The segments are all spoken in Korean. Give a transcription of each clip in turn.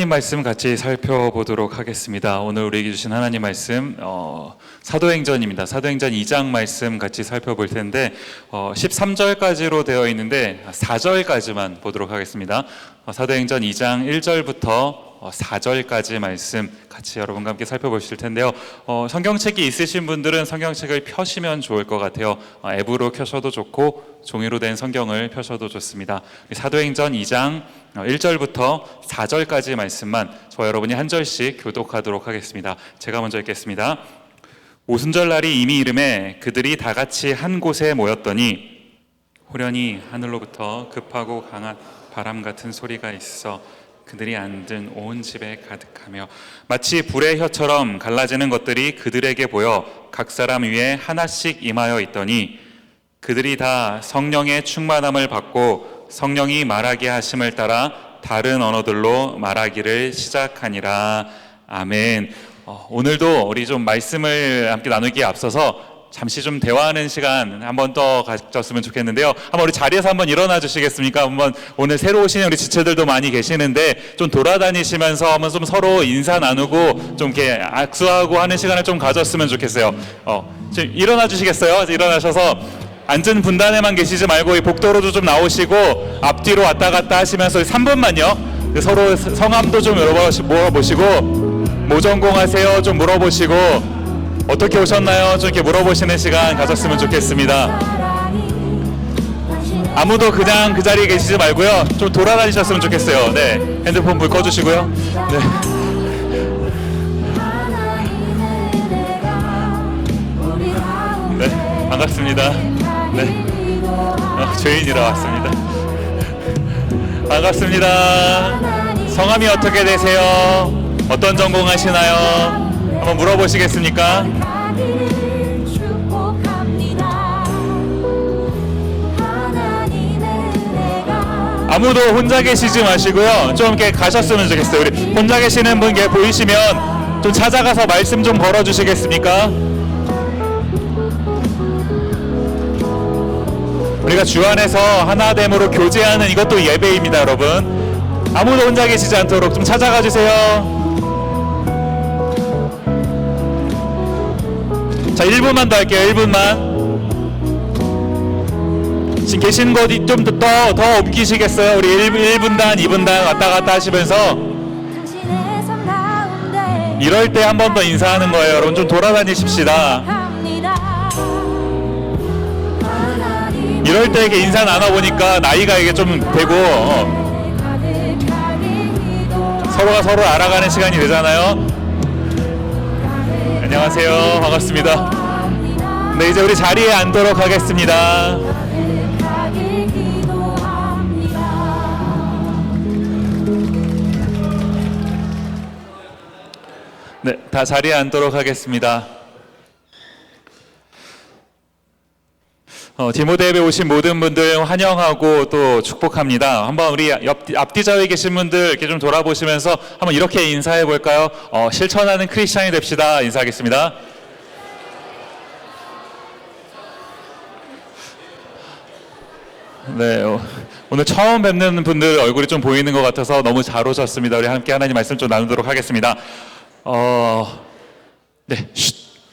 하나님 말씀 같이 살펴보도록 하겠습니다. 오늘 우리에게 주신 하나님 말씀 사도행전입니다. 사도행전 2장 말씀 같이 살펴볼 텐데 13절까지로 되어 있는데 4절까지만 보도록 하겠습니다. 사도행전 2장 1절부터 4절까지 말씀 같이 여러분과 함께 살펴보실 텐데요. 성경책이 있으신 분들은 성경책을 펴시면 좋을 것 같아요. 앱으로 켜셔도 좋고 종이로 된 성경을 펴셔도 좋습니다. 사도행전 2장 1절부터 4절까지 말씀만 저와 여러분이 한 절씩 교독하도록 하겠습니다. 제가 먼저 읽겠습니다. 오순절 날이 이미 이름에 그들이 다 같이 한 곳에 모였더니 호련히 하늘로부터 급하고 강한 바람 같은 소리가 있어 그들이 앉은 온 집에 가득하며 마치 불의 혀처럼 갈라지는 것들이 그들에게 보여 각 사람 위에 하나씩 임하여 있더니 그들이 다 성령의 충만함을 받고 성령이 말하게 하심을 따라 다른 언어들로 말하기를 시작하니라. 아멘. 오늘도 우리 좀 말씀을 함께 나누기에 앞서서 잠시 좀 대화하는 시간 한 번 더 가졌으면 좋겠는데요. 한번 우리 자리에서 한번 일어나 주시겠습니까? 한번 오늘 새로 오신 우리 지체들도 많이 계시는데 좀 돌아다니시면서 한번 좀 서로 인사 나누고 좀 이렇게 악수하고 하는 시간을 좀 가졌으면 좋겠어요. 지금 일어나 주시겠어요? 일어나셔서 앉은 분단에만 계시지 말고 이 복도로도 좀 나오시고 앞뒤로 왔다 갔다 하시면서 3분만요. 서로 성함도 좀 물어보시고 뭐 전공하세요? 좀 물어보시고 어떻게 오셨나요? 좀 이렇게 물어보시는 시간 가졌으면 좋겠습니다. 아무도 그냥 그 자리에 계시지 말고요. 좀 돌아다니셨으면 좋겠어요. 네, 핸드폰 불 꺼주시고요. 네. 네, 반갑습니다. 네, 죄인이라 왔습니다. 반갑습니다. 성함이 어떻게 되세요? 어떤 전공 하시나요? 한번 물어보시겠습니까? 아무도 혼자 계시지 마시고요. 좀 이렇게 가셨으면 좋겠어요. 우리 혼자 계시는 분 보이시면 좀 찾아가서 말씀 좀 걸어주시겠습니까? 우리가 주 안에서 하나됨으로 교제하는 이것도 예배입니다, 여러분. 아무도 혼자 계시지 않도록 좀 찾아가 주세요. 자, 1분만 더 할게요. 1분만. 지금 계신 곳 좀 더 옮기시겠어요? 우리 1분단, 2분단 왔다 갔다 하시면서 이럴 때 한 번 더 인사하는 거예요. 여러분 좀 돌아다니십시다. 이럴 때 이렇게 인사 나눠보니까 나이가 이게 좀 되고 서로가 서로 알아가는 시간이 되잖아요. 안녕하세요. 반갑습니다. 네, 이제 우리 자리에 앉도록 하겠습니다. 네, 다 자리에 앉도록 하겠습니다. 디모데 예배 오신 모든 분들 환영하고 또 축복합니다. 한번 우리 앞뒤 좌우에 계신 분들 이렇게 좀 돌아보시면서 한번 이렇게 인사해 볼까요? 실천하는 크리스찬이 됩시다. 인사하겠습니다. 네, 오늘 처음 뵙는 분들 얼굴이 좀 보이는 것 같아서 너무 잘 오셨습니다. 우리 함께 하나님 말씀 좀 나누도록 하겠습니다. 네,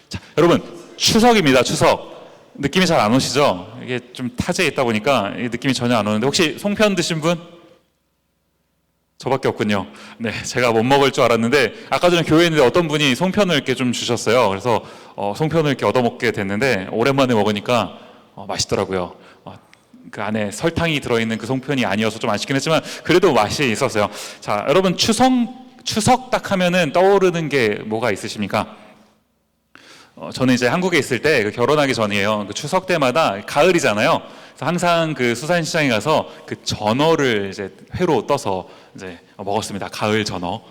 자, 여러분 추석입니다. 추석. 느낌이 잘 안 오시죠? 이게 좀 타지에 있다 보니까 느낌이 전혀 안 오는데 혹시 송편 드신 분? 저밖에 없군요. 네, 제가 못 먹을 줄 알았는데 아까 전에 교회에 있는데 어떤 분이 송편을 이렇게 좀 주셨어요. 그래서 송편을 이렇게 얻어먹게 됐는데 오랜만에 먹으니까 맛있더라고요. 그 안에 설탕이 들어있는 그 송편이 아니어서 좀 아쉽긴 했지만 그래도 맛이 있었어요. 자, 여러분 추석 딱 하면은 떠오르는 게 뭐가 있으십니까? 저는 이제 한국에 있을 때 결혼하기 전이에요. 그 추석 때마다 가을이잖아요. 그래서 항상 그 수산시장에 가서 그 전어를 이제 회로 떠서 이제 먹었습니다. 가을 전어.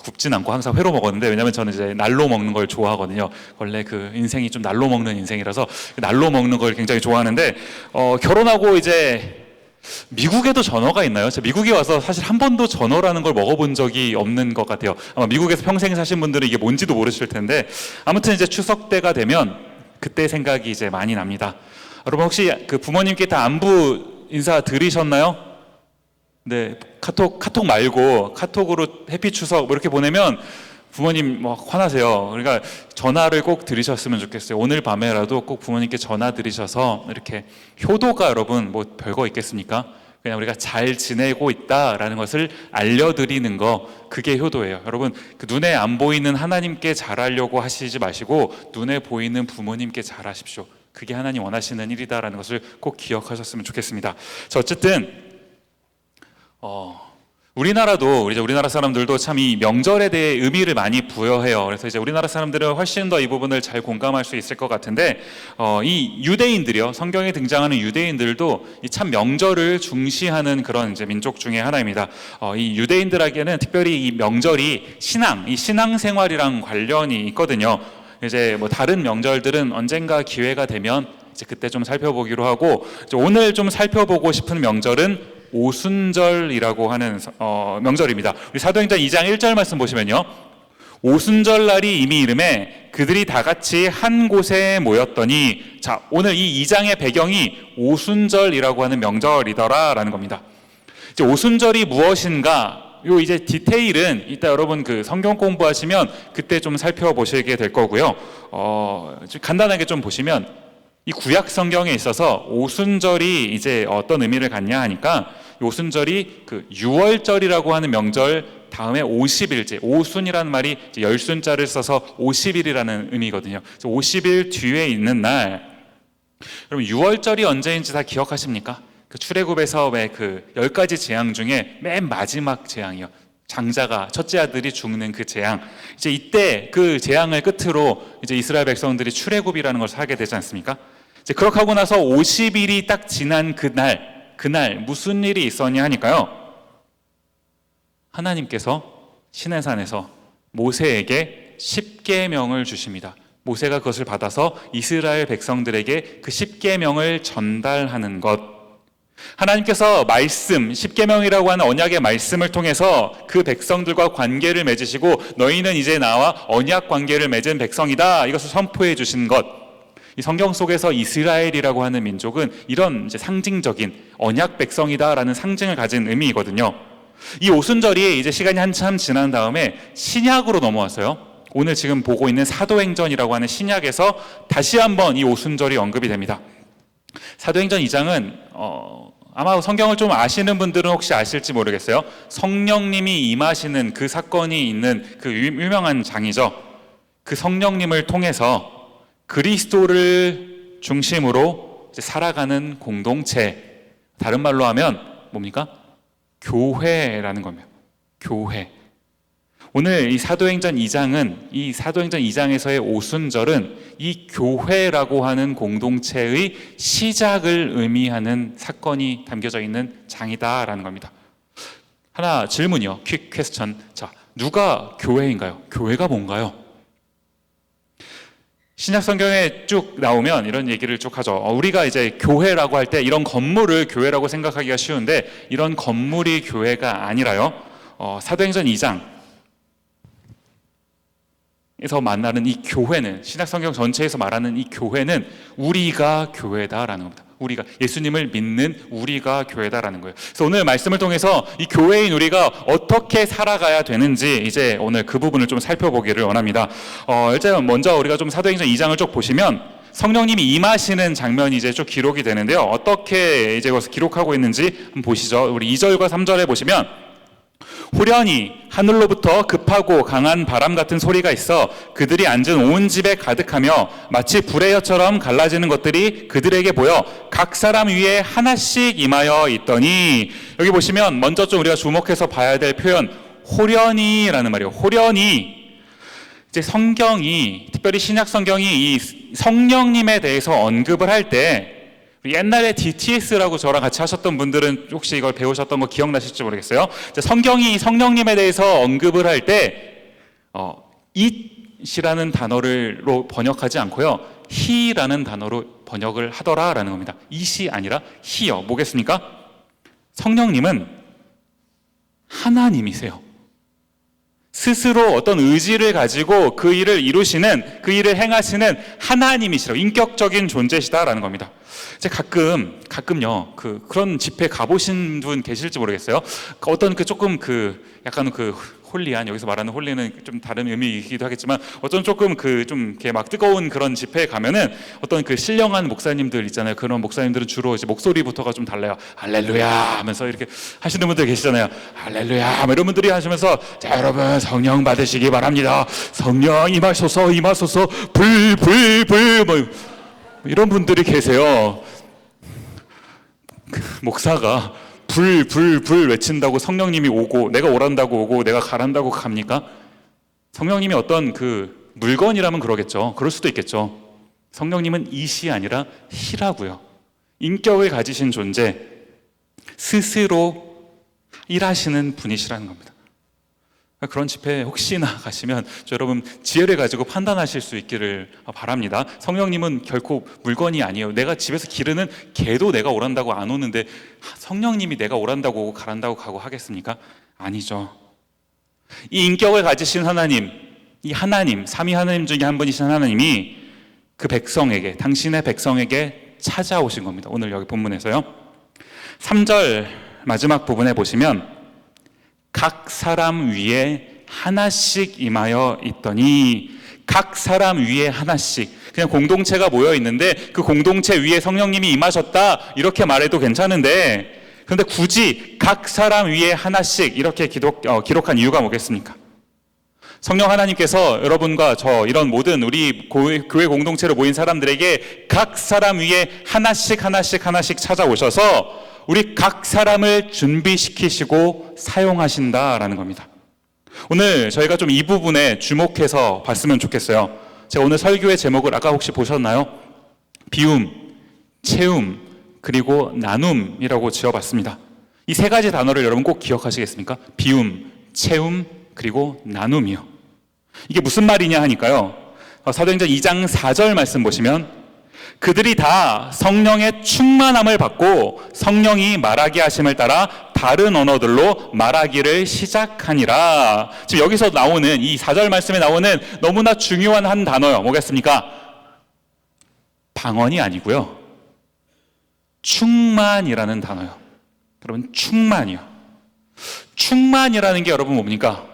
굽진 않고 항상 회로 먹었는데 왜냐면 저는 이제 날로 먹는 걸 좋아하거든요. 원래 그 인생이 좀 날로 먹는 인생이라서 날로 먹는 걸 굉장히 좋아하는데 결혼하고 이제 미국에도 전어가 있나요? 제가 미국에 와서 사실 한 번도 전어라는 걸 먹어본 적이 없는 것 같아요. 아마 미국에서 평생 사신 분들은 이게 뭔지도 모르실 텐데 아무튼 이제 추석 때가 되면 그때 생각이 이제 많이 납니다. 여러분 혹시 그 부모님께 다 안부 인사 드리셨나요? 네, 카톡 말고 카톡으로 해피 추석 뭐 이렇게 보내면 부모님 뭐 화나세요. 그러니까 전화를 꼭 드리셨으면 좋겠어요. 오늘 밤에라도 꼭 부모님께 전화 드리셔서 이렇게 효도가 여러분 뭐 별거 있겠습니까? 그냥 우리가 잘 지내고 있다라는 것을 알려드리는 거, 그게 효도예요. 여러분, 그 눈에 안 보이는 하나님께 잘하려고 하시지 마시고 눈에 보이는 부모님께 잘하십시오. 그게 하나님 원하시는 일이다라는 것을 꼭 기억하셨으면 좋겠습니다. 자, 어쨌든 우리나라도 이제 우리나라 사람들도 참 이 명절에 대해 의미를 많이 부여해요. 그래서 이제 우리나라 사람들은 훨씬 더 이 부분을 잘 공감할 수 있을 것 같은데, 이 유대인들이요, 성경에 등장하는 유대인들도 이 참 명절을 중시하는 그런 이제 민족 중에 하나입니다. 이 유대인들에게는 특별히 이 명절이 이 신앙생활이랑 관련이 있거든요. 이제 뭐 다른 명절들은 언젠가 기회가 되면 이제 그때 좀 살펴보기로 하고, 이제 오늘 좀 살펴보고 싶은 명절은 오순절이라고 하는 명절입니다. 우리 사도행전 2장 1절 말씀 보시면요, 오순절 날이 이미 이름에 그들이 다 같이 한 곳에 모였더니, 자, 오늘 이 2장의 배경이 오순절이라고 하는 명절이더라 라는 겁니다. 이제 오순절이 무엇인가, 요 이제 디테일은 이따 여러분 그 성경 공부하시면 그때 좀 살펴보시게 될 거고요. 좀 간단하게 좀 보시면, 이 구약 성경에 있어서 오순절이 이제 어떤 의미를 갖냐 하니까, 오순절이 그 유월절이라고 하는 명절 다음에 50일째, 오순이라는 말이 이제 열순자를 써서 50일이라는 의미거든요. 그래서 50일 뒤에 있는 날, 여러분 유월절이 언제인지 다 기억하십니까? 그 출애굽에서 왜 그 10가지 재앙 중에 맨 마지막 재앙이요, 장자가, 첫째 아들이 죽는 그 재앙. 이제 이때 그 재앙을 끝으로 이제 이스라엘 백성들이 출애굽이라는 것을 하게 되지 않습니까? 이제 그렇게 하고 나서 50일이 딱 지난 그날 무슨 일이 있었냐 하니까요, 하나님께서 시내산에서 모세에게 십계명을 주십니다. 모세가 그것을 받아서 이스라엘 백성들에게 그 십계명을 전달하는 것. 하나님께서 말씀, 십계명이라고 하는 언약의 말씀을 통해서 그 백성들과 관계를 맺으시고, 너희는 이제 나와 언약 관계를 맺은 백성이다, 이것을 선포해 주신 것. 이 성경 속에서 이스라엘이라고 하는 민족은 이런 이제 상징적인 언약 백성이다라는 상징을 가진 의미이거든요. 이 오순절이 이제 시간이 한참 지난 다음에 신약으로 넘어왔어요. 오늘 지금 보고 있는 사도행전이라고 하는 신약에서 다시 한번 이 오순절이 언급이 됩니다. 사도행전 2장은 아마 성경을 좀 아시는 분들은 혹시 아실지 모르겠어요. 성령님이 임하시는 그 사건이 있는 그 유명한 장이죠. 그 성령님을 통해서 그리스도를 중심으로 이제 살아가는 공동체, 다른 말로 하면 뭡니까? 교회라는 겁니다. 교회. 오늘 이 사도행전 2장에서의 오순절은 이 교회라고 하는 공동체의 시작을 의미하는 사건이 담겨져 있는 장이다라는 겁니다. 하나 질문이요. 퀵 퀘스천. 자, 누가 교회인가요? 교회가 뭔가요? 신약 성경에 쭉 나오면 이런 얘기를 쭉 하죠. 우리가 이제 교회라고 할 때 이런 건물을 교회라고 생각하기가 쉬운데, 이런 건물이 교회가 아니라요, 사도행전 2장에서 만나는 이 교회는, 신약 성경 전체에서 말하는 이 교회는 우리가 교회다라는 겁니다. 우리가 예수님을 믿는 우리가 교회다라는 거예요. 그래서 오늘 말씀을 통해서 이 교회인 우리가 어떻게 살아가야 되는지 이제 오늘 그 부분을 좀 살펴보기를 원합니다. 일단 먼저 우리가 좀 사도행전 2장을 쭉 보시면 성령님이 임하시는 장면이 이제 쭉 기록이 되는데요. 어떻게 이제 그것을 기록하고 있는지 한번 보시죠. 우리 2절과 3절에 보시면, 후련히 하늘로부터 급하고 강한 바람 같은 소리가 있어 그들이 앉은 온 집에 가득하며 마치 불의 혀처럼 갈라지는 것들이 그들에게 보여 각 사람 위에 하나씩 임하여 있더니, 여기 보시면 먼저 좀 우리가 주목해서 봐야 될 표현, 호련히라는 말이에요. 호련히. 이제 성경이, 특별히 신약 성경이 이 성령님에 대해서 언급을 할 때, 옛날에 DTS라고 저랑 같이 하셨던 분들은 혹시 이걸 배우셨던 거 기억나실지 모르겠어요. 성경이 성령님에 대해서 언급을 할 때 it이라는 단어로 번역하지 않고요, he라는 단어로 번역을 하더라라는 겁니다. it이 아니라 he요. 뭐겠습니까? 성령님은 하나님이세요. 스스로 어떤 의지를 가지고 그 일을 이루시는, 그 일을 행하시는 하나님이시라고, 인격적인 존재시다라는 겁니다. 이제 가끔요, 그런 집회 가보신 분 계실지 모르겠어요. 어떤 조금 약간 홀리한, 여기서 말하는 홀리는 좀 다른 의미이기도 하겠지만, 어떤 조금 좀 이렇게 막 뜨거운 그런 집회에 가면은 어떤 신령한 목사님들 있잖아요. 그런 목사님들은 주로 이제 목소리부터가 좀 달라요. 할렐루야 하면서 이렇게 하시는 분들 계시잖아요. 할렐루야 이런 분들이 하시면서, 자 여러분 성령 받으시기 바랍니다. 성령 임하소서 임하소서 불 뭐 이런 분들이 계세요. 목사가 불 외친다고 성령님이 오고, 내가 오란다고 오고 내가 가란다고 갑니까? 성령님이 어떤 물건이라면 그러겠죠. 그럴 수도 있겠죠. 성령님은 이시 아니라 히라고요. 인격을 가지신 존재, 스스로 일하시는 분이시라는 겁니다. 그런 집회에 혹시나 가시면 여러분 지혜를 가지고 판단하실 수 있기를 바랍니다. 성령님은 결코 물건이 아니에요. 내가 집에서 기르는 개도 내가 오란다고 안 오는데 성령님이 내가 오란다고 오고 가란다고 가고 하겠습니까? 아니죠. 이 인격을 가지신 하나님, 이 하나님, 삼위 하나님 중에 한 분이신 하나님이 그 백성에게, 당신의 백성에게 찾아오신 겁니다. 오늘 여기 본문에서요. 3절 마지막 부분에 보시면 각 사람 위에 하나씩 임하여 있더니, 각 사람 위에 하나씩, 그냥 공동체가 모여 있는데 그 공동체 위에 성령님이 임하셨다 이렇게 말해도 괜찮은데, 그런데 굳이 각 사람 위에 하나씩 이렇게 기록한 이유가 뭐겠습니까? 성령 하나님께서 여러분과 저 이런 모든 우리 교회 공동체로 모인 사람들에게 각 사람 위에 하나씩 찾아오셔서 우리 각 사람을 준비시키시고 사용하신다라는 겁니다. 오늘 저희가 좀 이 부분에 주목해서 봤으면 좋겠어요. 제가 오늘 설교의 제목을 아까 혹시 보셨나요? 비움, 채움, 그리고 나눔이라고 지어봤습니다. 이 세 가지 단어를 여러분 꼭 기억하시겠습니까? 비움, 채움, 그리고 나눔이요. 이게 무슨 말이냐 하니까요, 사도행전 2장 4절 말씀 보시면, 그들이 다 성령의 충만함을 받고 성령이 말하게 하심을 따라 다른 언어들로 말하기를 시작하니라. 지금 여기서 나오는 이 4절 말씀에 나오는 너무나 중요한 한 단어요. 뭐겠습니까? 방언이 아니고요, 충만이라는 단어요. 여러분, 충만이요. 충만이라는 게 여러분 뭡니까?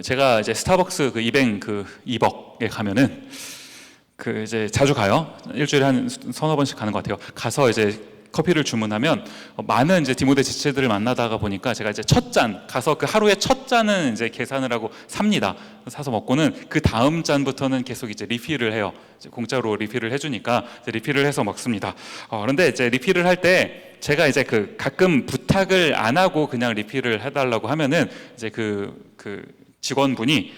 제가 이제 스타벅스 이뱅 이벅에 가면은 이제 자주 가요. 일주일에 한 서너 번씩 가는 것 같아요. 가서 이제 커피를 주문하면 많은 이제 디모데 지체들을 만나다가 보니까 제가 이제 첫 잔, 가서 하루에 첫 잔은 이제 계산을 하고 삽니다. 사서 먹고는 그 다음 잔부터는 계속 이제 리필을 해요. 이제 공짜로 리필을 해주니까 이제 리필을 해서 먹습니다. 그런데 이제 리필을 할 때 제가 이제 가끔 부탁을 안 하고 그냥 리필을 해달라고 하면은 이제 직원분이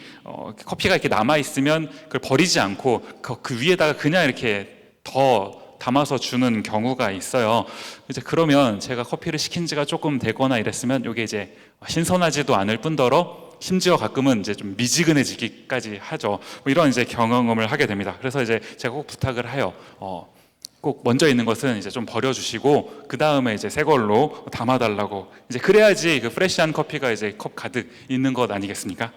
커피가 이렇게 남아 있으면 그걸 버리지 않고 그 위에다가 그냥 이렇게 더 담아서 주는 경우가 있어요. 이제 그러면 제가 커피를 시킨 지가 조금 되거나 이랬으면 이게 이제 신선하지도 않을 뿐더러 심지어 가끔은 이제 좀 미지근해지기까지 하죠. 뭐 이런 이제 경험을 하게 됩니다. 그래서 이제 제가 꼭 부탁을 해요. 꼭 먼저 있는 것은 이제 좀 버려주시고 그 다음에 이제 새 걸로 담아달라고. 이제 그래야지 프레시한 커피가 이제 컵 가득 있는 것 아니겠습니까?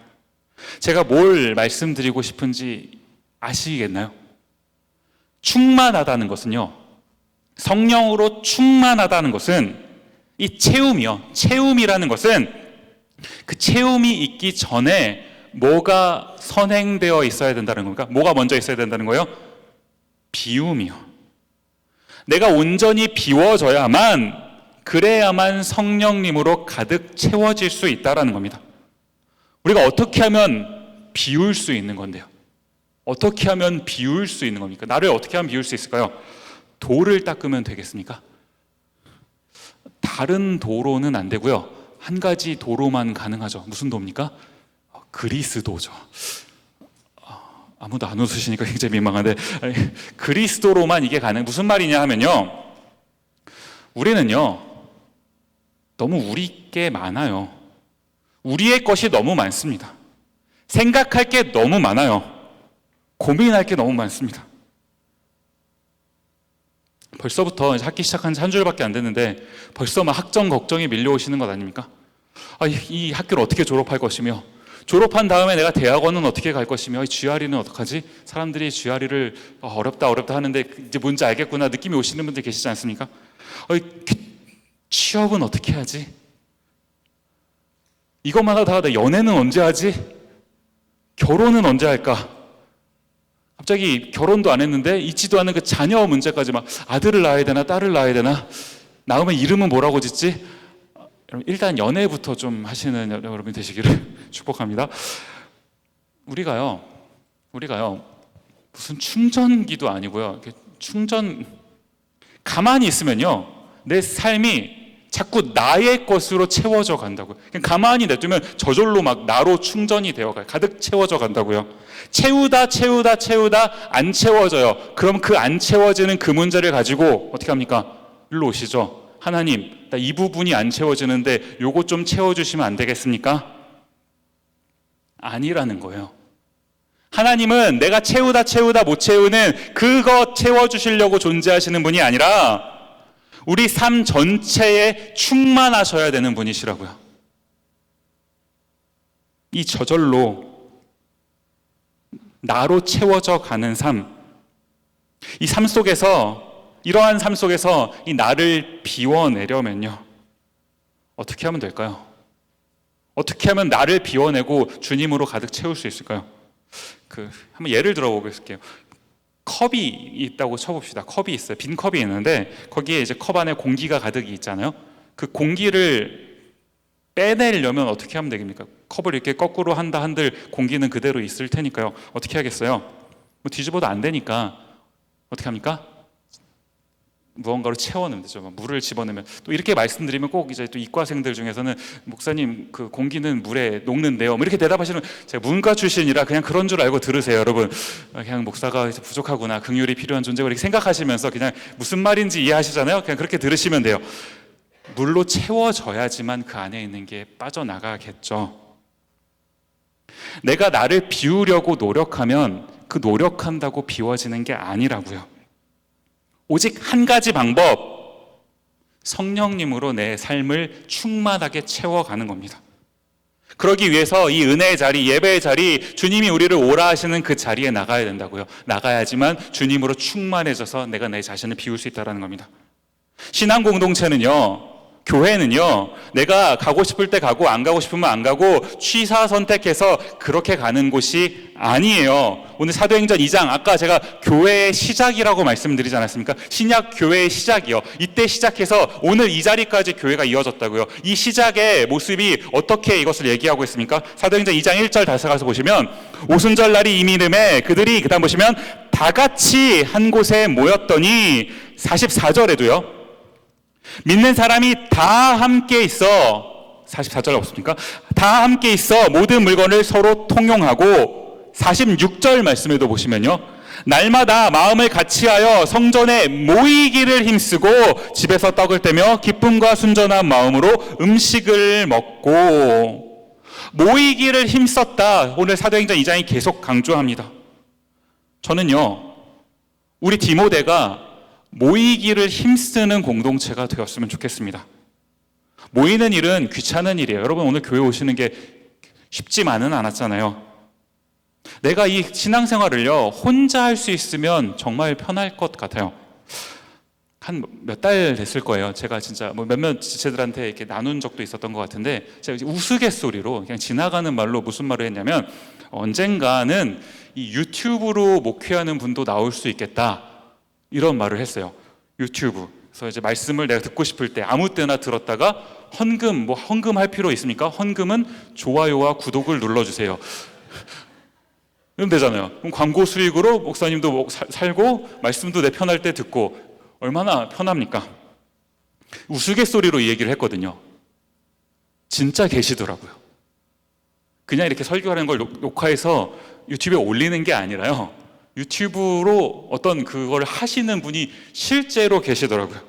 제가 뭘 말씀드리고 싶은지 아시겠나요? 충만하다는 것은요, 성령으로 충만하다는 것은 이 채움이라는 것은 그 채움이 있기 전에 뭐가 선행되어 있어야 된다는 겁니까? 뭐가 먼저 있어야 된다는 거예요? 비움이요. 내가 온전히 비워져야만, 그래야만 성령님으로 가득 채워질 수 있다는 겁니다. 우리가 어떻게 하면 비울 수 있는 건데요? 어떻게 하면 비울 수 있는 겁니까? 나를 어떻게 하면 비울 수 있을까요? 돌을 닦으면 되겠습니까? 다른 도로는 안 되고요, 한 가지 도로만 가능하죠. 무슨 도입니까? 그리스도죠. 아무도 안 웃으시니까 굉장히 민망한데, 그리스도로만 이게 가능. 무슨 말이냐 하면요, 우리는요 너무 우리 게 많아요. 우리의 것이 너무 많습니다. 생각할 게 너무 많아요. 고민할 게 너무 많습니다. 벌써부터 학기 시작한 지 한 주일밖에 안 됐는데 벌써 막 학점 걱정이 밀려오시는 것 아닙니까? 이 학교를 어떻게 졸업할 것이며, 졸업한 다음에 내가 대학원은 어떻게 갈 것이며 GRE는 어떡하지? 사람들이 GRE를 어렵다 하는데 이제 뭔지 알겠구나 느낌이 오시는 분들 계시지 않습니까? 취업은 어떻게 하지? 이것만 하다가 연애는 언제 하지? 결혼은 언제 할까? 갑자기 결혼도 안 했는데 있지도 않은 그 자녀 문제까지 막 아들을 낳아야 되나 딸을 낳아야 되나? 낳으면 이름은 뭐라고 짓지? 일단 연애부터 좀 하시는 여러분 되시기를 축복합니다. 우리가요 무슨 충전기도 아니고요. 가만히 있으면요 내 삶이 자꾸 나의 것으로 채워져 간다고요. 그냥 가만히 냅두면 저절로 막 나로 충전이 되어가요. 가득 채워져 간다고요. 채우다 안 채워져요. 그럼 그 안 채워지는 그 문제를 가지고 어떻게 합니까? 일로 오시죠. 하나님, 나 이 부분이 안 채워지는데 요거 좀 채워주시면 안 되겠습니까? 아니라는 거예요. 하나님은 내가 채우다 못 채우는 그거 채워주시려고 존재하시는 분이 아니라 우리 삶 전체에 충만하셔야 되는 분이시라고요. 이 저절로 나로 채워져 가는 삶, 이 삶 속에서 이러한 삶 속에서 이 나를 비워내려면요 어떻게 하면 될까요? 어떻게 하면 나를 비워내고 주님으로 가득 채울 수 있을까요? 한번 예를 들어보겠습니다. 컵이 있다고 쳐봅시다. 컵이 있어요. 빈 컵이 있는데 거기에 이제 컵 안에 공기가 가득 있잖아요. 그 공기를 빼내려면 어떻게 하면 되겠습니까? 컵을 이렇게 거꾸로 한다 한들 공기는 그대로 있을 테니까요. 어떻게 하겠어요? 뭐 뒤집어도 안 되니까 어떻게 합니까? 무언가로 채워넣으면 되죠. 물을 집어넣으면 또 이렇게 말씀드리면 꼭 이제 또 이과생들 중에서는 목사님 그 공기는 물에 녹는데요. 뭐 이렇게 대답하시는 제가 문과 출신이라 그냥 그런 줄 알고 들으세요, 여러분. 그냥 목사가 부족하구나, 긍휼이 필요한 존재고 이렇게 생각하시면서 그냥 무슨 말인지 이해하시잖아요. 그냥 그렇게 들으시면 돼요. 물로 채워져야지만 그 안에 있는 게 빠져나가겠죠. 내가 나를 비우려고 노력하면 그 노력한다고 비워지는 게 아니라고요. 오직 한 가지 방법, 성령님으로 내 삶을 충만하게 채워가는 겁니다. 그러기 위해서 이 은혜의 자리, 예배의 자리, 주님이 우리를 오라 하시는 그 자리에 나가야 된다고요. 나가야지만 주님으로 충만해져서 내가 내 자신을 비울 수 있다는 겁니다. 신앙 공동체는요, 교회는요, 내가 가고 싶을 때 가고 안 가고 싶으면 안 가고 취사 선택해서 그렇게 가는 곳이 아니에요. 오늘 사도행전 2장, 아까 제가 교회의 시작이라고 말씀드리지 않았습니까? 신약 교회의 시작이요. 이때 시작해서 오늘 이 자리까지 교회가 이어졌다고요. 이 시작의 모습이 어떻게 이것을 얘기하고 있습니까? 사도행전 2장 1절 다시 가서 보시면 오순절 날이 이미 이름에 그들이 그 다음 보시면 다 같이 한 곳에 모였더니 44절에도요. 믿는 사람이 다 함께 있어 44절 없습니까? 다 함께 있어 모든 물건을 서로 통용하고 46절 말씀에도 보시면요. 날마다 마음을 같이하여 성전에 모이기를 힘쓰고 집에서 떡을 떼며 기쁨과 순전한 마음으로 음식을 먹고 모이기를 힘썼다. 오늘 사도행전 2장이 계속 강조합니다. 저는요. 우리 디모데가 모이기를 힘쓰는 공동체가 되었으면 좋겠습니다. 모이는 일은 귀찮은 일이에요. 여러분 오늘 교회 오시는 게 쉽지만은 않았잖아요. 내가 이 신앙생활을요 혼자 할 수 있으면 정말 편할 것 같아요. 한 몇 달 됐을 거예요. 제가 진짜 몇몇 지체들한테 이렇게 나눈 적도 있었던 것 같은데 제가 우스갯소리로 그냥 지나가는 말로 무슨 말을 했냐면 언젠가는 이 유튜브로 목회하는 분도 나올 수 있겠다. 이런 말을 했어요. 유튜브. 그래서 이제 말씀을 내가 듣고 싶을 때 아무 때나 들었다가 헌금 할 필요 있습니까? 헌금은 좋아요와 구독을 눌러주세요. 이러면 되잖아요. 그럼 광고 수익으로 목사님도 살고 말씀도 내 편할 때 듣고 얼마나 편합니까? 우스갯소리로 이 얘기를 했거든요. 진짜 계시더라고요. 그냥 이렇게 설교하는 걸 녹화해서 유튜브에 올리는 게 아니라요. 유튜브로 어떤 그걸 하시는 분이 실제로 계시더라고요.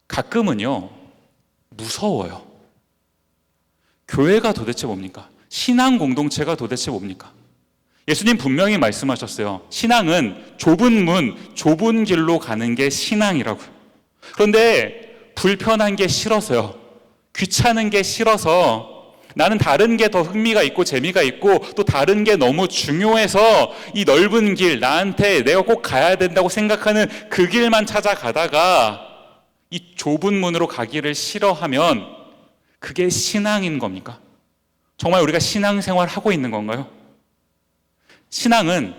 가끔은요, 무서워요. 교회가 도대체 뭡니까? 신앙 공동체가 도대체 뭡니까? 예수님 분명히 말씀하셨어요. 신앙은 좁은 문, 좁은 길로 가는 게 신앙이라고요. 그런데 불편한 게 싫어서요. 귀찮은 게 싫어서 나는 다른 게 더 흥미가 있고 재미가 있고 또 다른 게 너무 중요해서 이 넓은 길, 나한테 내가 꼭 가야 된다고 생각하는 그 길만 찾아가다가 이 좁은 문으로 가기를 싫어하면 그게 신앙인 겁니까? 정말 우리가 신앙생활 하고 있는 건가요? 신앙은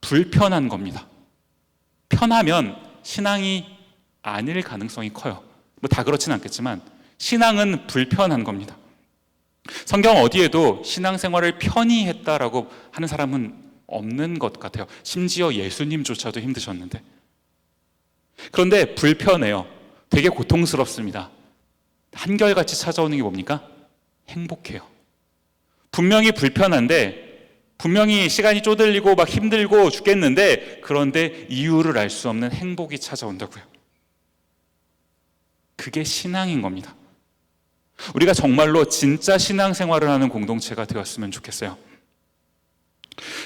불편한 겁니다. 편하면 신앙이 아닐 가능성이 커요. 뭐 다 그렇진 않겠지만 신앙은 불편한 겁니다. 성경 어디에도 신앙생활을 편히 했다라고 하는 사람은 없는 것 같아요. 심지어 예수님조차도 힘드셨는데. 그런데 불편해요. 되게 고통스럽습니다. 한결같이 찾아오는 게 뭡니까? 행복해요. 분명히 불편한데, 분명히 시간이 쪼들리고 막 힘들고 죽겠는데, 그런데 이유를 알 수 없는 행복이 찾아온다고요. 그게 신앙인 겁니다. 우리가 정말로 진짜 신앙생활을 하는 공동체가 되었으면 좋겠어요.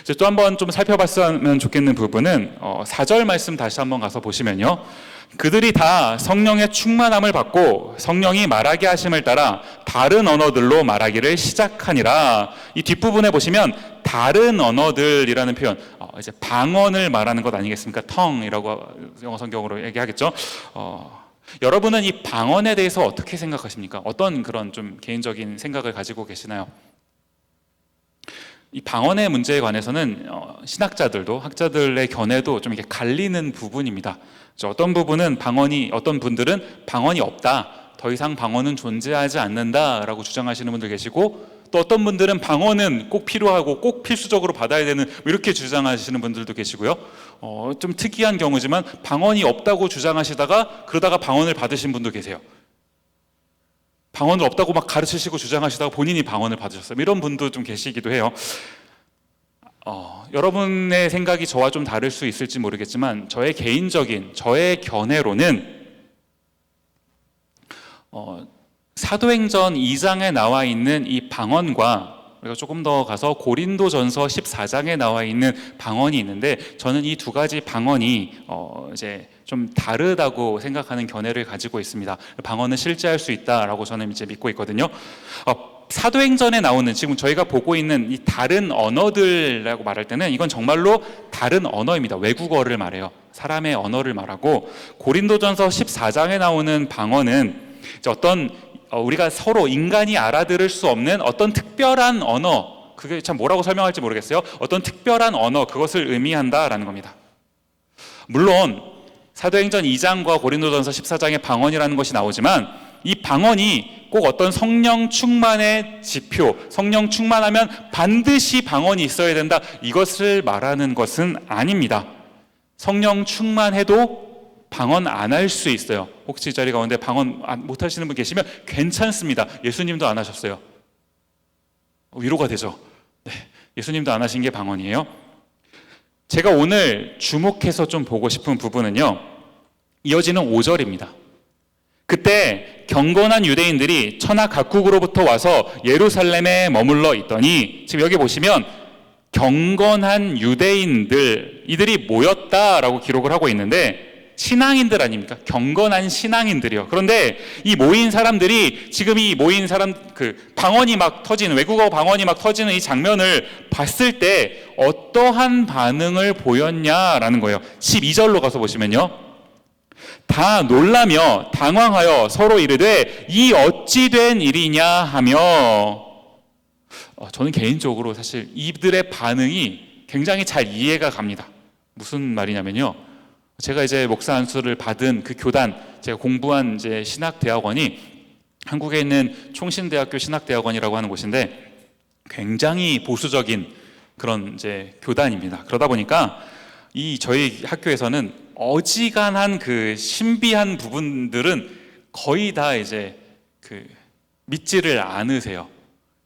이제 또 한번 좀 살펴봤으면 좋겠는 부분은 4절 말씀 다시 한번 가서 보시면요, 그들이 다 성령의 충만함을 받고 성령이 말하게 하심을 따라 다른 언어들로 말하기를 시작하니라. 이 뒷부분에 보시면 다른 언어들이라는 표현, 이제 방언을 말하는 것 아니겠습니까? tongue이라고 영어 성경으로 얘기하겠죠. 여러분은 이 방언에 대해서 어떻게 생각하십니까? 어떤 그런 좀 개인적인 생각을 가지고 계시나요? 이 방언의 문제에 관해서는 신학자들도, 학자들의 견해도 좀 이렇게 갈리는 부분입니다. 어떤 부분은 어떤 분들은 방언이 없다, 더 이상 방언은 존재하지 않는다라고 주장하시는 분들 계시고, 또 어떤 분들은 방언은 꼭 필요하고 꼭 필수적으로 받아야 되는, 이렇게 주장하시는 분들도 계시고요. 좀 특이한 경우지만 방언이 없다고 주장하시다가 그러다가 방언을 받으신 분도 계세요. 방언을 없다고 막 가르치시고 주장하시다가 본인이 방언을 받으셨어요. 이런 분도 좀 계시기도 해요. 여러분의 생각이 저와 좀 다를 수 있을지 모르겠지만 저의 개인적인, 저의 견해로는 사도행전 2장에 나와 있는 이 방언과, 우리가 조금 더 가서 고린도전서 14장에 나와 있는 방언이 있는데, 저는 이 두 가지 방언이 이제 좀 다르다고 생각하는 견해를 가지고 있습니다. 방언은 실제할 수 있다라고 저는 이제 믿고 있거든요. 사도행전에 나오는, 지금 저희가 보고 있는 이 다른 언어들이라고 말할 때는 이건 정말로 다른 언어입니다. 외국어를 말해요. 사람의 언어를 말하고, 고린도전서 14장에 나오는 방언은 이제 어떤 우리가 서로 인간이 알아들을 수 없는 어떤 특별한 언어, 그게 참 뭐라고 설명할지 모르겠어요. 어떤 특별한 언어, 그것을 의미한다라는 겁니다. 물론 사도행전 2장과 고린도전서 14장의 방언이라는 것이 나오지만 이 방언이 꼭 어떤 성령 충만의 지표, 성령 충만하면 반드시 방언이 있어야 된다, 이것을 말하는 것은 아닙니다. 성령 충만해도 방언 안 할 수 있어요. 혹시 이 자리 가운데 방언 못 하시는 분 계시면 괜찮습니다. 예수님도 안 하셨어요. 위로가 되죠. 네, 예수님도 안 하신 게 방언이에요. 제가 오늘 주목해서 좀 보고 싶은 부분은요, 이어지는 5절입니다. 그때 경건한 유대인들이 천하 각국으로부터 와서 예루살렘에 머물러 있더니, 지금 여기 보시면 경건한 유대인들, 이들이 모였다라고 기록을 하고 있는데, 신앙인들 아닙니까? 경건한 신앙인들이요. 그런데 이 모인 사람들이, 지금 이 모인 사람, 방언이 막 터지는, 외국어 방언이 막 터지는 이 장면을 봤을 때 어떠한 반응을 보였냐라는 거예요. 12절로 가서 보시면요, 다 놀라며 당황하여 서로 이르되 이 어찌 된 일이냐 하며, 저는 개인적으로 사실 이들의 반응이 굉장히 잘 이해가 갑니다. 무슨 말이냐면요, 제가 이제 목사 안수를 받은 그 교단, 제가 공부한 이제 신학대학원이 한국에 있는 총신대학교 신학대학원이라고 하는 곳인데, 굉장히 보수적인 그런 이제 교단입니다. 그러다 보니까 이 저희 학교에서는 어지간한 그 신비한 부분들은 거의 다 이제 믿지를 않으세요.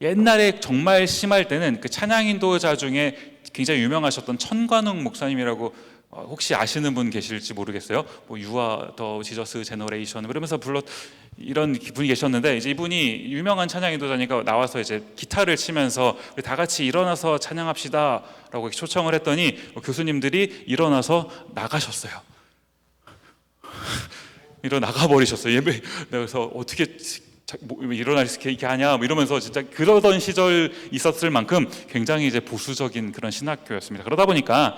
옛날에 정말 심할 때는 그 찬양인도자 중에 굉장히 유명하셨던 천관웅 목사님이라고, 혹시 아시는 분 계실지 모르겠어요. 뭐 You are the Jesus Generation 그러면서 이런 분이 계셨는데, 이제 이분이 유명한 찬양인도자니까 나와서 이제 기타를 치면서 우리 다 같이 일어나서 찬양합시다라고 초청을 했더니 교수님들이 일어나서 나가셨어요. 일어나가 버리셨어요. 그래서 어떻게 일어날 수 이렇게 하냐 뭐 이러면서 진짜 그러던 시절 있었을 만큼 굉장히 이제 보수적인 그런 신학교였습니다. 그러다 보니까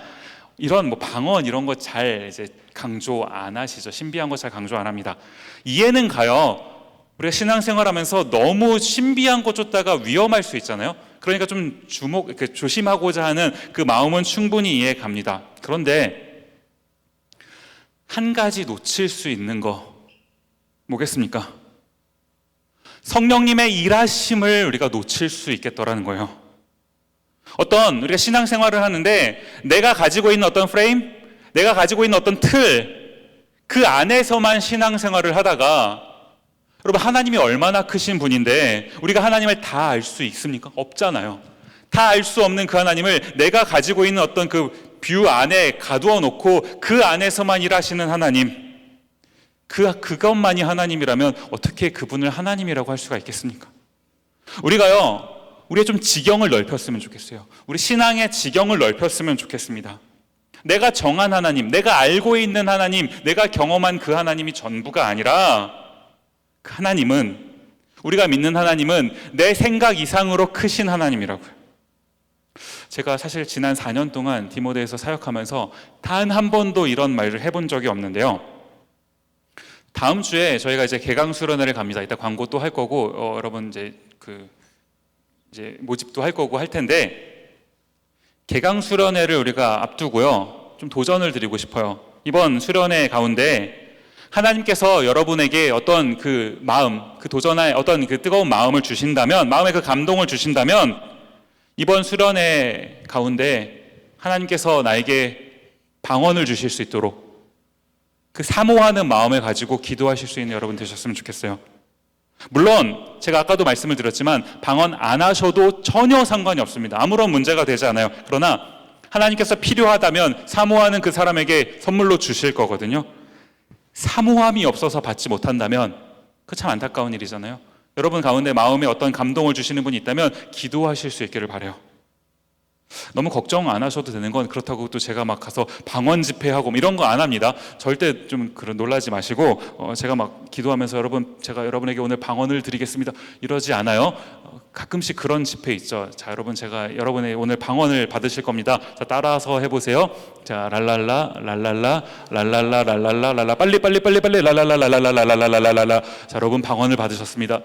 이런 뭐 방언 이런 거 잘 이제 강조 안 하시죠. 신비한 거 잘 강조 안 합니다. 이해는 가요. 우리가 신앙생활하면서 너무 신비한 거 쫓다가 위험할 수 있잖아요. 그러니까 좀 조심하고자 하는 그 마음은 충분히 이해 갑니다. 그런데 한 가지 놓칠 수 있는 거 뭐겠습니까? 성령님의 일하심을 우리가 놓칠 수 있겠더라는 거예요. 우리가 신앙생활을 하는데 내가 가지고 있는 어떤 프레임, 내가 가지고 있는 어떤 틀, 그 안에서만 신앙생활을 하다가 여러분, 하나님이 얼마나 크신 분인데 우리가 하나님을 다 알 수 있습니까? 없잖아요. 다 알 수 없는 그 하나님을 내가 가지고 있는 어떤 그 뷰 안에 가두어 놓고 그 안에서만 일하시는 하나님, 그것만이 하나님이라면 어떻게 그분을 하나님이라고 할 수가 있겠습니까? 우리의 좀 지경을 넓혔으면 좋겠어요. 우리 신앙의 지경을 넓혔으면 좋겠습니다. 내가 정한 하나님, 내가 알고 있는 하나님, 내가 경험한 그 하나님이 전부가 아니라 그 하나님은, 우리가 믿는 하나님은 내 생각 이상으로 크신 하나님이라고요. 제가 사실 지난 4년 동안 디모데에서 사역하면서 단 한 번도 이런 말을 해본 적이 없는데요. 다음 주에 저희가 이제 개강 수련회를 갑니다. 이따 광고 또 할 거고, 여러분 이제 모집도 할 거고 할 텐데, 개강 수련회를 우리가 앞두고요, 좀 도전을 드리고 싶어요. 이번 수련회 가운데 하나님께서 여러분에게 어떤 그 마음, 그 도전의 어떤 그 뜨거운 마음을 주신다면, 마음의 그 감동을 주신다면, 이번 수련회 가운데 하나님께서 나에게 방언을 주실 수 있도록 그 사모하는 마음을 가지고 기도하실 수 있는 여러분 되셨으면 좋겠어요. 물론 제가 아까도 말씀을 드렸지만 방언 안 하셔도 전혀 상관이 없습니다. 아무런 문제가 되지 않아요. 그러나 하나님께서 필요하다면 사모하는 그 사람에게 선물로 주실 거거든요. 사모함이 없어서 받지 못한다면 그 참 안타까운 일이잖아요. 여러분 가운데 마음에 어떤 감동을 주시는 분이 있다면 기도하실 수 있기를 바라요. 너무 걱정 안 하셔도 되는 건, 그렇다고 또 제가 막 가서 방언 집회하고 이런 거 안 합니다. 절대 좀 놀라지 마시고, 제가 막 기도하면서 제가 여러분에게 오늘 방언을 드리겠습니다 이러지 않아요. 가끔씩 그런 집회 있죠. 자, 여러분, 제가 여러분의 오늘 방언을 받으실 겁니다. 자, 따라서 해보세요. 자, 랄랄라 랄랄라 랄랄라 랄랄라 랄라, 빨리 랄랄라 랄랄라 랄랄라. 자, 여러분 방언을 받으셨습니다.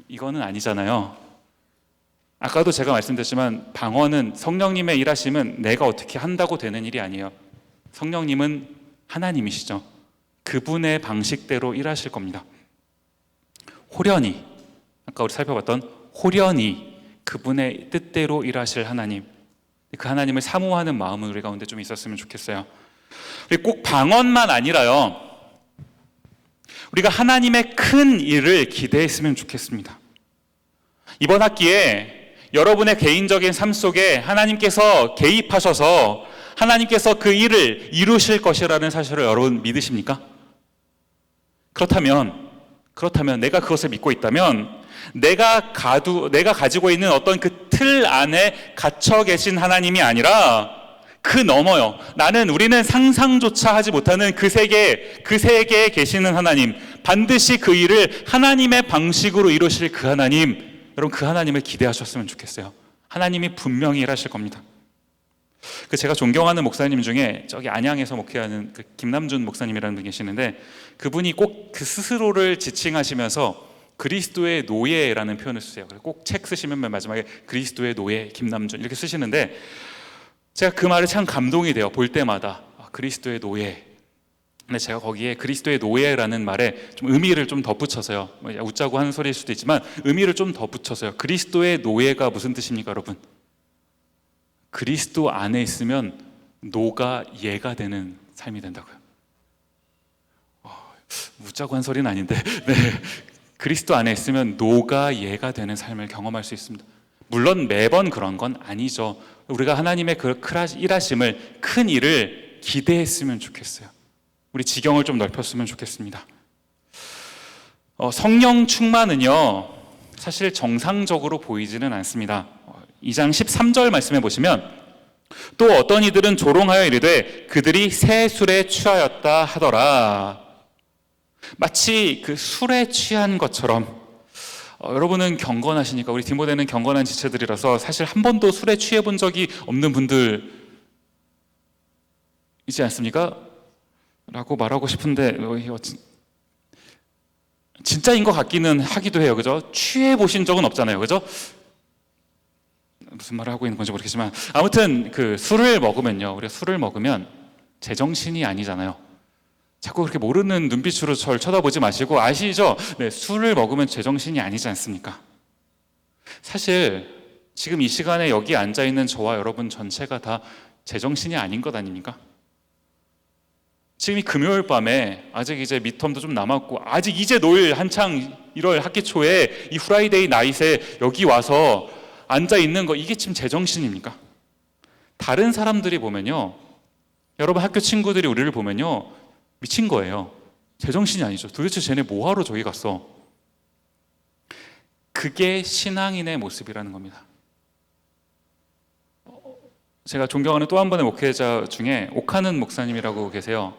이거는 아니잖아요. 아까도 제가 말씀드렸지만 방언은, 성령님의 일하심은 내가 어떻게 한다고 되는 일이 아니에요. 성령님은 하나님이시죠. 그분의 방식대로 일하실 겁니다. 호련히, 아까 우리 살펴봤던 호련히 그분의 뜻대로 일하실 하나님, 그 하나님을 사모하는 마음은 우리 가운데 좀 있었으면 좋겠어요. 꼭 방언만 아니라요, 우리가 하나님의 큰 일을 기대했으면 좋겠습니다. 이번 학기에 여러분의 개인적인 삶 속에 하나님께서 개입하셔서 하나님께서 그 일을 이루실 것이라는 사실을 여러분 믿으십니까? 그렇다면 내가 그것을 믿고 있다면 내가 가지고 있는 어떤 그 틀 안에 갇혀 계신 하나님이 아니라 그 넘어요. 우리는 상상조차 하지 못하는 그 세계에 계시는 하나님, 반드시 그 일을 하나님의 방식으로 이루실 그 하나님, 여러분 그 하나님을 기대하셨으면 좋겠어요. 하나님이 분명히 일하실 겁니다. 제가 존경하는 목사님 중에 저기 안양에서 목회하는 그 김남준 목사님이라는 분이 계시는데, 그분이 꼭 그 스스로를 지칭하시면서 그리스도의 노예라는 표현을 쓰세요. 꼭 책 쓰시면 맨 마지막에 그리스도의 노예 김남준 이렇게 쓰시는데, 제가 그 말에 참 감동이 돼요. 볼 때마다 그리스도의 노예. 근데 제가 거기에 그리스도의 노예라는 말에 좀 의미를 좀 덧붙여서요, 웃자고 하는 소리일 수도 있지만 의미를 좀 덧붙여서요, 그리스도의 노예가 무슨 뜻입니까 여러분? 그리스도 안에 있으면 노가 예가 되는 삶이 된다고요. 웃자고 한 소리는 아닌데 네. 그리스도 안에 있으면 노가 예가 되는 삶을 경험할 수 있습니다. 물론 매번 그런 건 아니죠. 우리가 하나님의 그 일하심을, 큰 일을 기대했으면 좋겠어요. 우리 지경을 좀 넓혔으면 좋겠습니다. 성령 충만은요, 사실 정상적으로 보이지는 않습니다. 2장 13절 말씀해 보시면, 또 어떤 이들은 조롱하여 이르되 그들이 새 술에 취하였다 하더라. 마치 그 술에 취한 것처럼. 여러분은 경건하시니까, 우리 디모데는 경건한 지체들이라서 사실 한 번도 술에 취해 본 적이 없는 분들이지 않습니까? 라고 말하고 싶은데 진짜인 것 같기는 하기도 해요. 그죠? 취해 보신 적은 없잖아요. 그죠? 무슨 말을 하고 있는 건지 모르겠지만 아무튼 그 술을 먹으면요, 우리가 술을 먹으면 제정신이 아니잖아요. 자꾸 그렇게 모르는 눈빛으로 저를 쳐다보지 마시고, 아시죠? 네, 술을 먹으면 제정신이 아니지 않습니까? 사실 지금 이 시간에 여기 앉아있는 저와 여러분 전체가 다 제정신이 아닌 것 아닙니까? 지금 이 금요일 밤에 아직 이제 mid텀도 좀 남았고, 아직 이제 노일 한창 1월 학기 초에 이 프라이데이 나잇에 여기 와서 앉아있는 거, 이게 지금 제정신입니까? 다른 사람들이 보면요, 여러분 학교 친구들이 우리를 보면요, 미친 거예요. 제정신이 아니죠. 도대체 쟤네 뭐하러 저기 갔어? 그게 신앙인의 모습이라는 겁니다. 제가 존경하는 또 한 분의 목회자 중에 오카는 목사님이라고 계세요.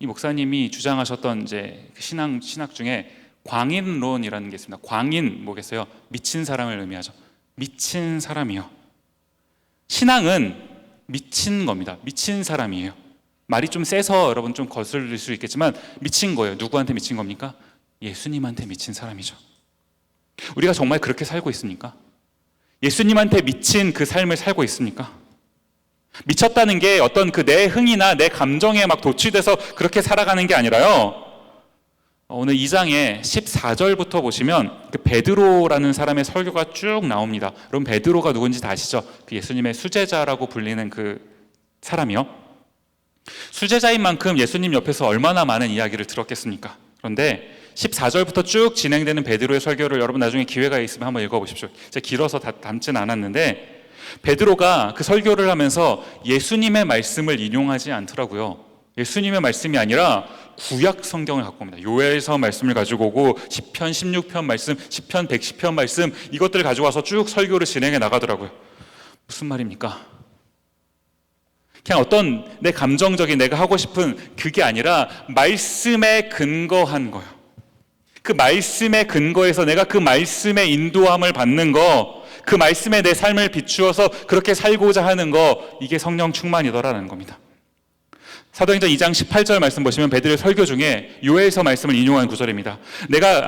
이 목사님이 주장하셨던 이제 신학 중에 광인론이라는 게 있습니다. 광인 뭐겠어요? 미친 사람을 의미하죠. 미친 사람이요. 신앙은 미친 겁니다. 미친 사람이에요. 말이 좀 세서 여러분 좀 거슬릴 수 있겠지만 미친 거예요. 누구한테 미친 겁니까? 예수님한테 미친 사람이죠. 우리가 정말 그렇게 살고 있습니까? 예수님한테 미친 그 삶을 살고 있습니까? 미쳤다는 게 어떤 그 내 흥이나 내 감정에 막 도취돼서 그렇게 살아가는 게 아니라요, 오늘 2장에 14절부터 보시면 그 베드로라는 사람의 설교가 쭉 나옵니다. 여러분 베드로가 누군지 다 아시죠? 그 예수님의 수제자라고 불리는 그 사람이요. 수제자인 만큼 예수님 옆에서 얼마나 많은 이야기를 들었겠습니까? 그런데 14절부터 쭉 진행되는 베드로의 설교를 여러분 나중에 기회가 있으면 한번 읽어보십시오. 제가 길어서 다 담진 않았는데 베드로가 그 설교를 하면서 예수님의 말씀을 인용하지 않더라고요. 예수님의 말씀이 아니라 구약 성경을 갖고 옵니다. 요엘서 말씀을 가지고 오고 시편 16편 말씀, 시편 110편 말씀, 이것들을 가지고 와서 쭉 설교를 진행해 나가더라고요. 무슨 말입니까? 그냥 어떤 내 감정적인 내가 하고 싶은 그게 아니라 말씀에 근거한 거예요. 그 말씀에 근거해서 내가 그 말씀의 인도함을 받는 거, 그 말씀에 내 삶을 비추어서 그렇게 살고자 하는 거, 이게 성령 충만이더라는 겁니다. 사도행전 2장 18절 말씀 보시면 베드로의 설교 중에 요엘서 말씀을 인용한 구절입니다.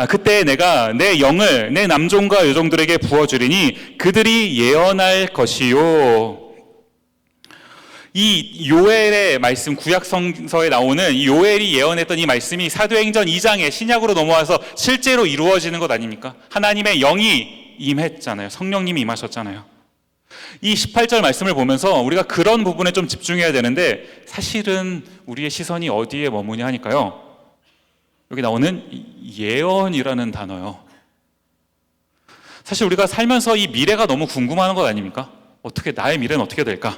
그때 내가 내 영을 내 남종과 여종들에게 부어주리니 그들이 예언할 것이요. 이 요엘의 말씀, 구약 성서에 나오는 이 요엘이 예언했던 이 말씀이 사도행전 2장에 신약으로 넘어와서 실제로 이루어지는 것 아닙니까? 하나님의 영이 임했잖아요. 성령님이 임하셨잖아요. 이 18절 말씀을 보면서 우리가 그런 부분에 좀 집중해야 되는데, 사실은 우리의 시선이 어디에 머무냐 하니까요, 여기 나오는 예언이라는 단어요. 사실 우리가 살면서 이 미래가 너무 궁금한 것 아닙니까? 어떻게, 나의 미래는 어떻게 될까?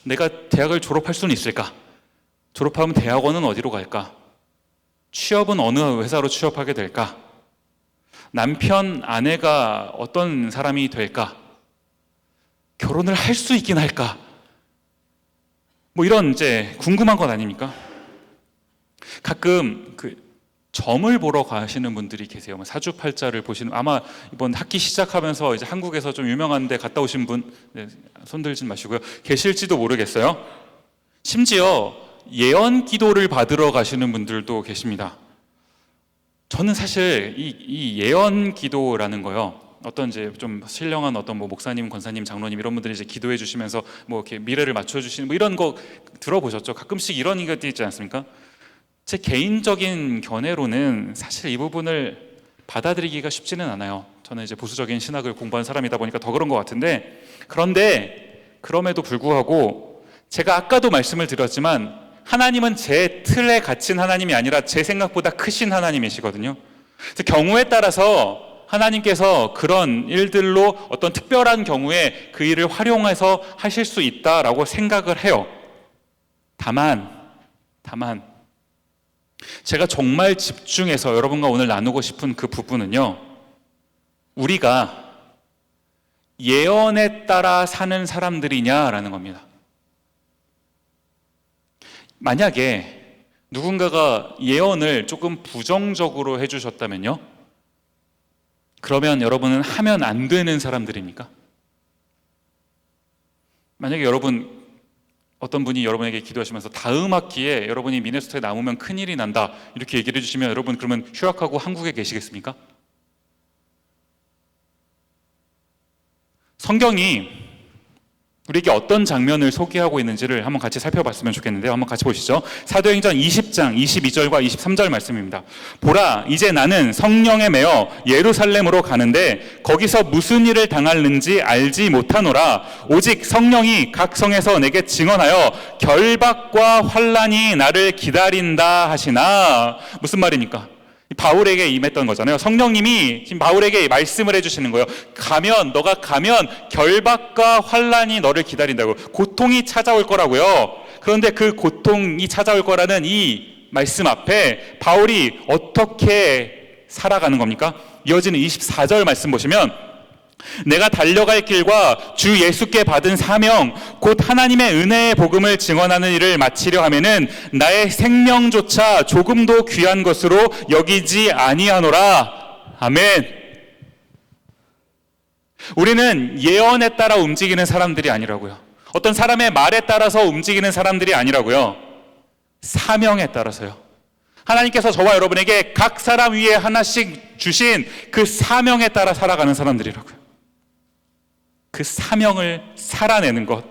내가 대학을 졸업할 수는 있을까? 졸업하면 대학원은 어디로 갈까? 취업은 어느 회사로 취업하게 될까? 남편, 아내가 어떤 사람이 될까? 결혼을 할 수 있긴 할까? 뭐 이런 이제 궁금한 것 아닙니까? 가끔 그 점을 보러 가시는 분들이 계세요. 사주팔자를 보시는, 아마 이번 학기 시작하면서 이제 한국에서 좀 유명한 데 갔다 오신 분, 네, 손 들지 마시고요. 계실지도 모르겠어요. 심지어 예언 기도를 받으러 가시는 분들도 계십니다. 저는 사실 이 예언 기도라는 거요, 어떤 이제 좀 신령한 어떤 뭐 목사님, 권사님, 장로님 이런 분들이 이제 기도해 주시면서 뭐 이렇게 미래를 맞춰 주시는 뭐 이런 거 들어보셨죠? 가끔씩 이런 것도 있지 않습니까? 제 개인적인 견해로는 사실 이 부분을 받아들이기가 쉽지는 않아요. 저는 이제 보수적인 신학을 공부한 사람이다 보니까 더 그런 것 같은데, 그런데 그럼에도 불구하고 제가 아까도 말씀을 드렸지만 하나님은 제 틀에 갇힌 하나님이 아니라 제 생각보다 크신 하나님이시거든요. 그래서 경우에 따라서 하나님께서 그런 일들로 어떤 특별한 경우에 그 일을 활용해서 하실 수 있다라고 생각을 해요. 다만 제가 정말 집중해서 여러분과 오늘 나누고 싶은 그 부분은요, 우리가 예언에 따라 사는 사람들이냐라는 겁니다. 만약에 누군가가 예언을 조금 부정적으로 해주셨다면요? 그러면 여러분은 하면 안 되는 사람들입니까? 만약에 어떤 분이 여러분에게 기도하시면서 다음 학기에 여러분이 미네소타에 남으면 큰일이 난다 이렇게 얘기를 해주시면 여러분 그러면 휴학하고 한국에 계시겠습니까? 성경이 우리에게 어떤 장면을 소개하고 있는지를 한번 같이 살펴봤으면 좋겠는데요. 한번 같이 보시죠. 사도행전 20장 22절과 23절 말씀입니다. 보라, 이제 나는 성령에 매어 예루살렘으로 가는데 거기서 무슨 일을 당할는지 알지 못하노라. 오직 성령이 각 성에서 내게 증언하여 결박과 환난이 나를 기다린다 하시나. 무슨 말입니까? 바울에게 임했던 거잖아요. 성령님이 지금 바울에게 말씀을 해주시는 거예요. 너가 가면 결박과 환난이 너를 기다린다고. 고통이 찾아올 거라고요. 그런데 그 고통이 찾아올 거라는 이 말씀 앞에 바울이 어떻게 살아가는 겁니까? 이어지는 24절 말씀 보시면 내가 달려갈 길과 주 예수께 받은 사명 곧 하나님의 은혜의 복음을 증언하는 일을 마치려 하면은 나의 생명조차 조금도 귀한 것으로 여기지 아니하노라. 아멘. 우리는 예언에 따라 움직이는 사람들이 아니라고요. 어떤 사람의 말에 따라서 움직이는 사람들이 아니라고요. 사명에 따라서요. 하나님께서 저와 여러분에게 각 사람 위에 하나씩 주신 그 사명에 따라 살아가는 사람들이라고요. 그 사명을 살아내는 것,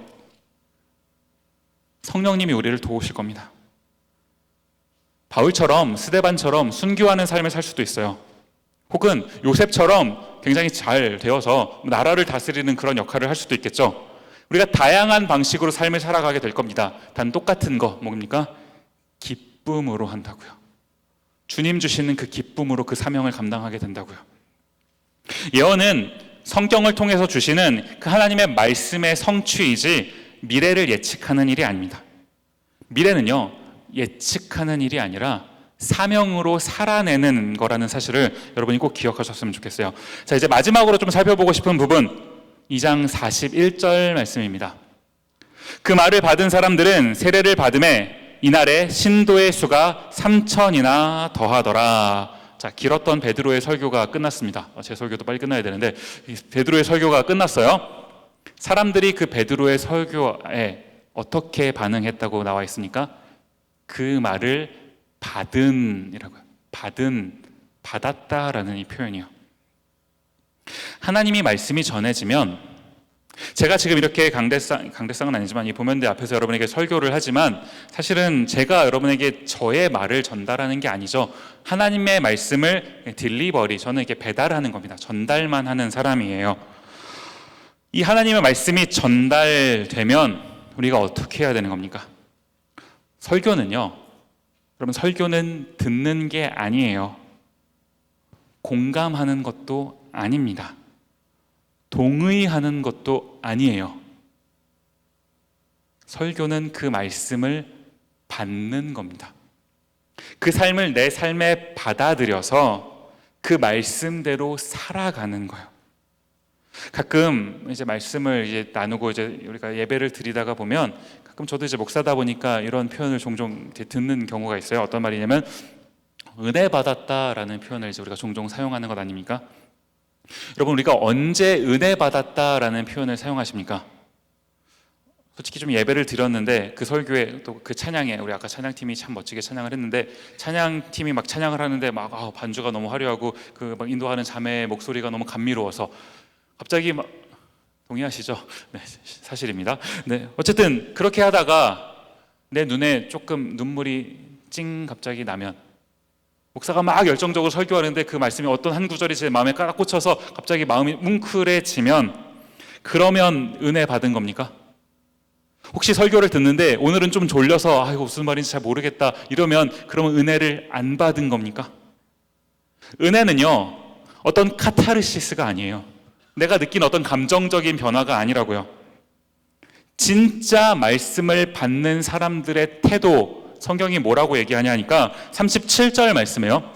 성령님이 우리를 도우실 겁니다. 바울처럼 스데반처럼 순교하는 삶을 살 수도 있어요. 혹은 요셉처럼 굉장히 잘 되어서 나라를 다스리는 그런 역할을 할 수도 있겠죠. 우리가 다양한 방식으로 삶을 살아가게 될 겁니다. 단 똑같은 거 뭡니까? 기쁨으로 한다고요. 주님 주시는 그 기쁨으로 그 사명을 감당하게 된다고요. 예언은 성경을 통해서 주시는 그 하나님의 말씀의 성취이지 미래를 예측하는 일이 아닙니다. 미래는요, 예측하는 일이 아니라 사명으로 살아내는 거라는 사실을 여러분이 꼭 기억하셨으면 좋겠어요. 자, 이제 마지막으로 좀 살펴보고 싶은 부분 2장 41절 말씀입니다. 그 말을 받은 사람들은 세례를 받음에 이날에 신도의 수가 3,000이나 더하더라. 자, 길었던 베드로의 설교가 끝났습니다. 제 설교도 빨리 끝나야 되는데 베드로의 설교가 끝났어요. 사람들이 그 베드로의 설교에 어떻게 반응했다고 나와 있습니까? 그 말을 받은이라고요. 받았다라는 이 표현이요. 하나님이 말씀이 전해지면 제가 지금 이렇게 강대상은 아니지만 이 보면대 앞에서 여러분에게 설교를 하지만 사실은 제가 여러분에게 저의 말을 전달하는 게 아니죠. 하나님의 말씀을 딜리버리, 저는 이렇게 배달하는 겁니다. 전달만 하는 사람이에요. 이 하나님의 말씀이 전달되면 우리가 어떻게 해야 되는 겁니까? 설교는요, 여러분, 설교는 듣는 게 아니에요. 공감하는 것도 아닙니다. 동의하는 것도 아니에요. 설교는 그 말씀을 받는 겁니다. 그 삶을 내 삶에 받아들여서 그 말씀대로 살아가는 거예요. 가끔 이제 말씀을 이제 나누고 이제 우리가 예배를 드리다가 보면 가끔 저도 이제 목사다 보니까 이런 표현을 종종 듣는 경우가 있어요. 어떤 말이냐면 은혜 받았다라는 표현을 이제 우리가 종종 사용하는 것 아닙니까? 여러분, 우리가 언제 은혜 받았다라는 표현을 사용하십니까? 솔직히 좀 예배를 드렸는데 그 설교에 또 그 찬양에 우리 아까 찬양팀이 참 멋지게 찬양을 했는데 찬양팀이 막 찬양을 하는데 막 반주가 너무 화려하고 그 막 인도하는 자매의 목소리가 너무 감미로워서 갑자기 막 동의하시죠? 네, 사실입니다. 네, 어쨌든 그렇게 하다가 내 눈에 조금 눈물이 갑자기 나면 목사가 막 열정적으로 설교하는데 그 말씀이 어떤 한 구절이 제 마음에 꽉 꽂혀서 갑자기 마음이 뭉클해지면 그러면 은혜 받은 겁니까? 혹시 설교를 듣는데 오늘은 좀 졸려서 이거 무슨 말인지 잘 모르겠다 이러면 그러면 은혜를 안 받은 겁니까? 은혜는요, 어떤 카타르시스가 아니에요. 내가 느낀 어떤 감정적인 변화가 아니라고요. 진짜 말씀을 받는 사람들의 태도, 성경이 뭐라고 얘기하냐니까 37절 말씀이에요.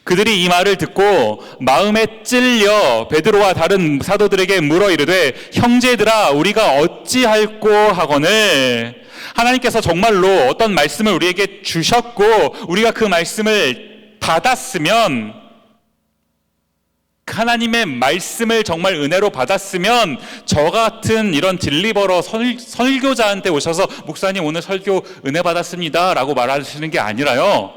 그들이 이 말을 듣고 마음에 찔려 베드로와 다른 사도들에게 물어 이르되 형제들아 우리가 어찌할꼬 하거늘. 하나님께서 정말로 어떤 말씀을 우리에게 주셨고 우리가 그 말씀을 받았으면, 하나님의 말씀을 정말 은혜로 받았으면 저 같은 이런 딜리버러 설교자한테 오셔서 목사님 오늘 설교 은혜 받았습니다 라고 말하시는 게 아니라요,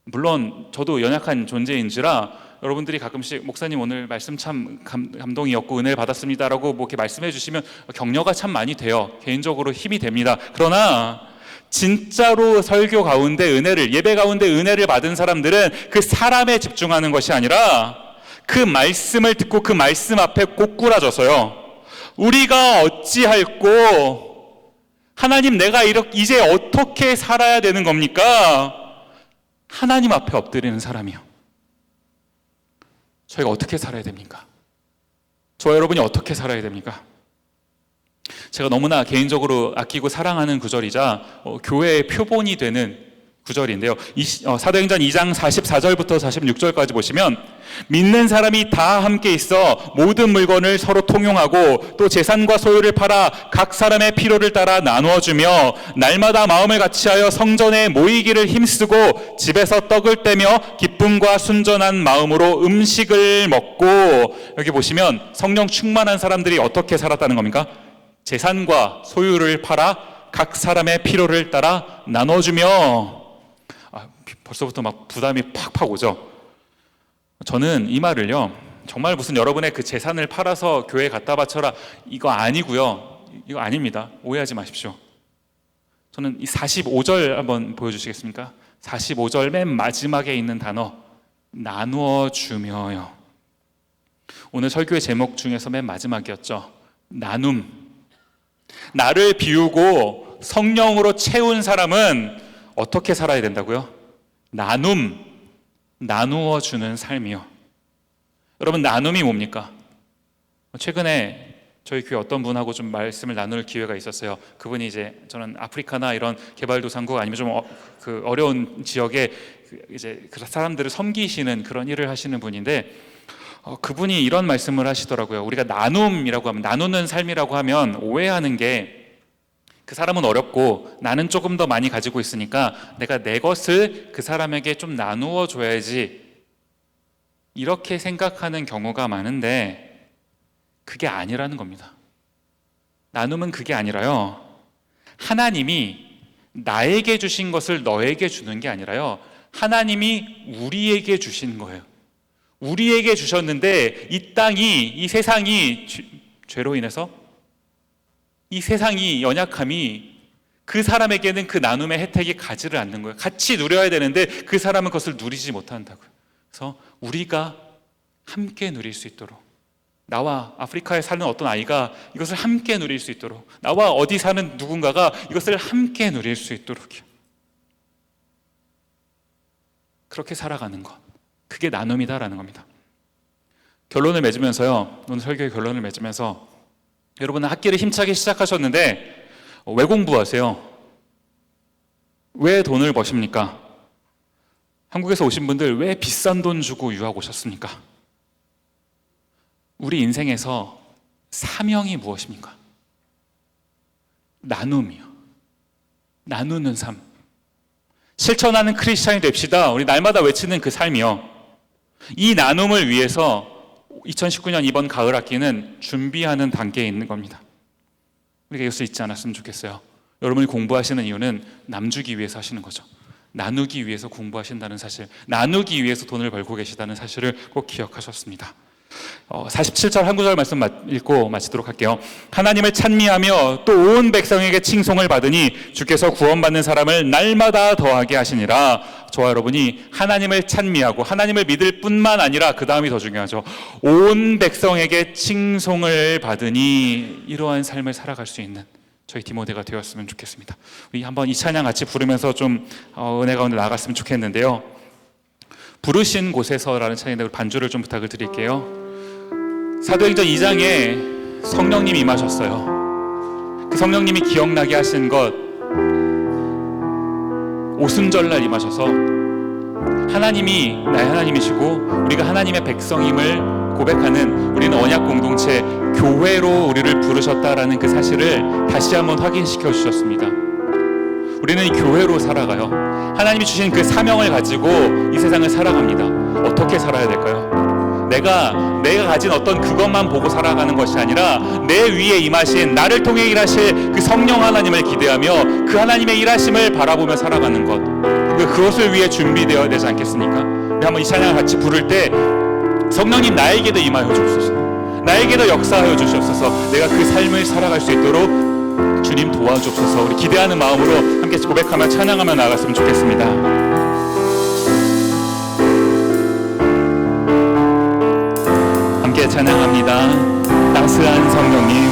물론 저도 연약한 존재인지라 여러분들이 가끔씩 목사님 오늘 말씀 참 감동이었고 은혜를 받았습니다라고 뭐 이렇게 말씀해 주시면 격려가 참 많이 돼요. 개인적으로 힘이 됩니다. 그러나 진짜로 설교 가운데 은혜를, 예배 가운데 은혜를 받은 사람들은 그 사람에 집중하는 것이 아니라 그 말씀을 듣고 그 말씀 앞에 꼬꾸라져서요, 우리가 어찌할꼬, 하나님 내가 이제 어떻게 살아야 되는 겁니까? 하나님 앞에 엎드리는 사람이요. 저희가 어떻게 살아야 됩니까? 저와 여러분이 어떻게 살아야 됩니까? 제가 너무나 개인적으로 아끼고 사랑하는 구절이자 교회의 표본이 되는 구절인데요. 사도행전 2장 44절부터 46절까지 보시면, 믿는 사람이 다 함께 있어 모든 물건을 서로 통용하고 또 재산과 소유를 팔아 각 사람의 필요를 따라 나누어 주며 날마다 마음을 같이하여 성전에 모이기를 힘쓰고 집에서 떡을 떼며 기쁨과 순전한 마음으로 음식을 먹고, 여기 보시면 성령 충만한 사람들이 어떻게 살았다는 겁니까? 재산과 소유를 팔아 각 사람의 필요를 따라 나눠주며. 벌써부터 막 부담이 팍팍 오죠. 저는 이 말을요, 정말 무슨 여러분의 그 재산을 팔아서 교회에 갖다 바쳐라 이거 아니고요, 이거 아닙니다. 오해하지 마십시오. 저는 이 45절 한번 보여주시겠습니까? 45절 맨 마지막에 있는 단어, 나누어 주며요. 오늘 설교의 제목 중에서 맨 마지막이었죠. 나눔. 나를 비우고 성령으로 채운 사람은 어떻게 살아야 된다고요? 나누어 주는 삶이요. 여러분, 나눔이 뭡니까? 최근에 저희 교회 어떤 분하고 좀 말씀을 나눌 기회가 있었어요. 그분이 이제, 저는 아프리카나 이런 개발도상국 아니면 좀 어려운 지역에 이제 그 사람들을 섬기시는 그런 일을 하시는 분인데, 그분이 이런 말씀을 하시더라고요. 우리가 나눔이라고 하면, 나누는 삶이라고 하면 오해하는 게, 그 사람은 어렵고 나는 조금 더 많이 가지고 있으니까 내가 내 것을 그 사람에게 좀 나누어 줘야지, 이렇게 생각하는 경우가 많은데 그게 아니라는 겁니다. 나눔은 그게 아니라요, 하나님이 나에게 주신 것을 너에게 주는 게 아니라요, 하나님이 우리에게 주신 거예요. 우리에게 주셨는데 이 땅이, 이 세상이 죄로 인해서, 이 세상이, 연약함이 그 사람에게는 그 나눔의 혜택이 가지를 않는 거예요. 같이 누려야 되는데 그 사람은 그것을 누리지 못한다고요. 그래서 우리가 함께 누릴 수 있도록, 나와 아프리카에 사는 어떤 아이가 이것을 함께 누릴 수 있도록, 나와 어디 사는 누군가가 이것을 함께 누릴 수 있도록요, 그렇게 살아가는 것, 그게 나눔이다라는 겁니다. 결론을 맺으면서요, 오늘 설교의 결론을 맺으면서, 여러분은 학기를 힘차게 시작하셨는데 왜 공부하세요? 왜 돈을 버십니까? 한국에서 오신 분들 왜 비싼 돈 주고 유학 오셨습니까? 우리 인생에서 사명이 무엇입니까? 나눔이요. 나누는 삶. 실천하는 크리스찬이 됩시다. 우리 날마다 외치는 그 삶이요. 이 나눔을 위해서 2019년 이번 가을 학기는 준비하는 단계에 있는 겁니다. 우리가 이것을 잊지 않았으면 좋겠어요. 여러분이 공부하시는 이유는 남주기 위해서 하시는 거죠. 나누기 위해서 공부하신다는 사실, 나누기 위해서 돈을 벌고 계시다는 사실을 꼭 기억하셨습니다. 47절 한 구절 말씀 읽고 마치도록 할게요. 하나님을 찬미하며 또 온 백성에게 칭송을 받으니 주께서 구원받는 사람을 날마다 더하게 하시니라. 저와 여러분이 하나님을 찬미하고 하나님을 믿을 뿐만 아니라, 그 다음이 더 중요하죠, 온 백성에게 칭송을 받으니, 이러한 삶을 살아갈 수 있는 저희 디모데가 되었으면 좋겠습니다. 우리 한번 이 찬양 같이 부르면서 좀 은혜 가운데 나아갔으면 좋겠는데요. 부르신 곳에서라는 찬양인데 반주를 좀 부탁을 드릴게요. 사도행전 2장에 성령님이 임하셨어요. 그 성령님이 기억나게 하신 것, 오순절날 임하셔서 하나님이 나의 하나님이시고 우리가 하나님의 백성임을 고백하는, 우리는 언약 공동체, 교회로 우리를 부르셨다라는 그 사실을 다시 한번 확인시켜 주셨습니다. 우리는 교회로 살아가요. 하나님이 주신 그 사명을 가지고 이 세상을 살아갑니다. 어떻게 살아야 될까요? 내가 가진 어떤 그것만 보고 살아가는 것이 아니라 내 위에 임하신 나를 통해 일하실 그 성령 하나님을 기대하며 그 하나님의 일하심을 바라보며 살아가는 것, 그것을 위해 준비되어야 되지 않겠습니까? 우리 한번 이 찬양을 같이 부를 때 성령님 나에게도 임하여 주옵소서, 나에게도 역사하여 주시옵소서, 내가 그 삶을 살아갈 수 있도록 주님 도와주옵소서. 우리 기대하는 마음으로 함께 고백하며 찬양하며 나아갔으면 좋겠습니다. 함께 찬양합니다. 따스한 성령님,